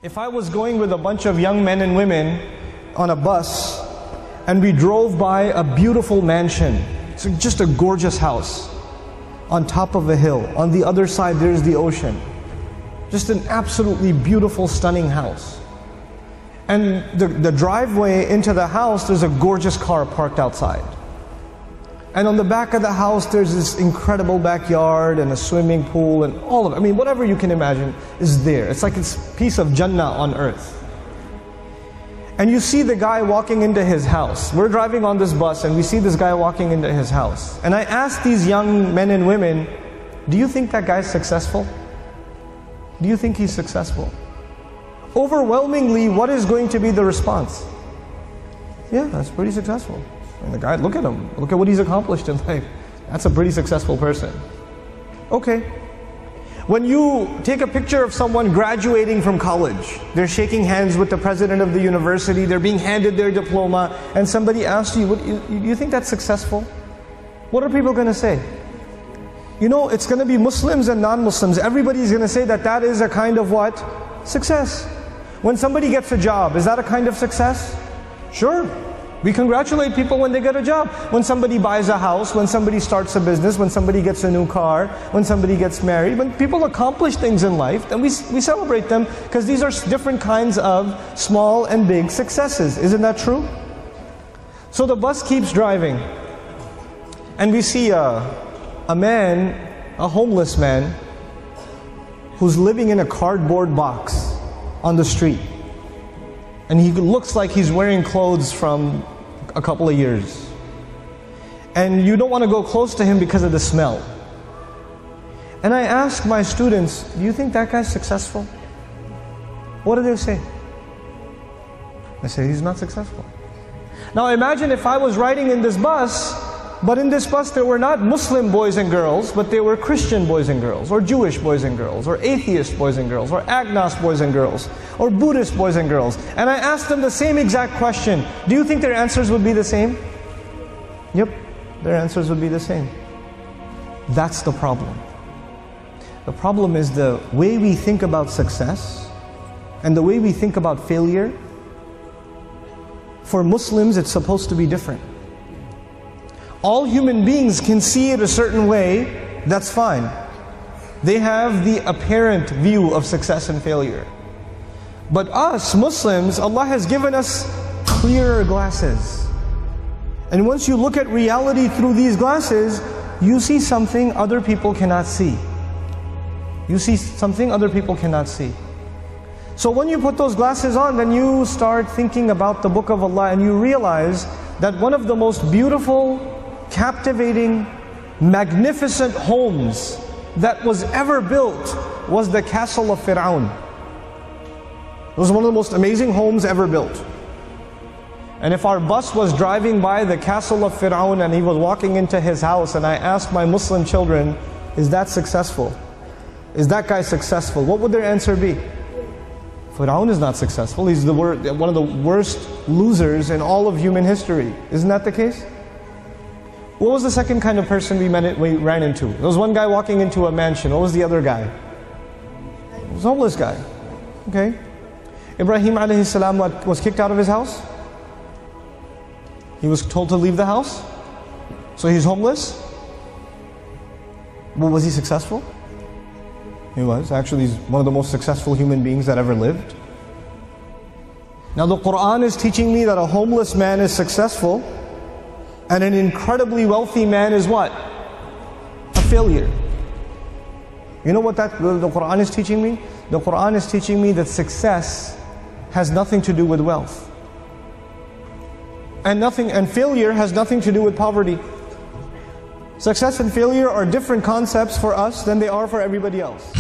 If I was going with a bunch of young men and women on a bus and we drove by a beautiful mansion, it's just a gorgeous house on top of a hill, on the other side there's the ocean, just an absolutely beautiful, stunning house. And the driveway into the house, there's a gorgeous car parked outside. And on the back of the house, there's this incredible backyard and a swimming pool and all of it. I mean, whatever you can imagine is there. It's like it's a piece of Jannah on earth. And you see the guy walking into his house. We're driving on this bus and we see this guy walking into his house. And I asked these young men and women, do you think that guy's successful? Do you think he's successful? Overwhelmingly, what is going to be the response? Yeah, that's pretty successful. And the guy, look at him. Look at what he's accomplished in life. That's a pretty successful person. Okay. When you take a picture of someone graduating from college, they're shaking hands with the president of the university, they're being handed their diploma, and somebody asks you, you think that's successful? What are people going to say? You know, it's going to be Muslims and non-Muslims. Everybody's going to say that that is a kind of what? Success. When somebody gets a job, is that a kind of success? Sure. We congratulate people when they get a job. When somebody buys a house, when somebody starts a business, when somebody gets a new car, when somebody gets married, when people accomplish things in life, then we celebrate them because these are different kinds of small and big successes. Isn't that true? So the bus keeps driving and we see a man, a homeless man, who's living in a cardboard box on the street. And he looks like he's wearing clothes from a couple of years. And you don't want to go close to him because of the smell. And I ask my students, do you think that guy's successful? What do they say? They say he's not successful. Now imagine if I was riding in this bus, but in this bus there were not Muslim boys and girls, but they were Christian boys and girls, or Jewish boys and girls, or atheist boys and girls, or agnostic boys and girls, or Buddhist boys and girls. And I asked them the same exact question. Do you think their answers would be the same? Yep, their answers would be the same. That's the problem. The problem is the way we think about success and the way we think about failure. For Muslims, it's supposed to be different. All human beings can see it a certain way, that's fine. They have the apparent view of success and failure. But us, Muslims, Allah has given us clearer glasses. And once you look at reality through these glasses, you see something other people cannot see. You see something other people cannot see. So when you put those glasses on, then you start thinking about the Book of Allah and you realize that one of the most beautiful, captivating, magnificent homes that was ever built was the castle of Fir'aun. It was one of the most amazing homes ever built. And if our bus was driving by the castle of Fir'aun and he was walking into his house and I asked my Muslim children, is that successful? Is that guy successful? What would their answer be? Fir'aun is not successful. He's one of the worst losers in all of human history. Isn't that the case? What was the second kind of person we ran into? There was one guy walking into a mansion. What was the other guy? It was a homeless guy. Okay. Ibrahim alayhi salam was kicked out of his house. He was told to leave the house. So he's homeless. Well, was he successful? He was. Actually, he's one of the most successful human beings that ever lived. Now the Quran is teaching me that a homeless man is successful and an incredibly wealthy man is what? A failure. You know what the Quran is teaching me? The Quran is teaching me that success has nothing to do with wealth. And failure has nothing to do with poverty. Success and failure are different concepts for us than they are for everybody else.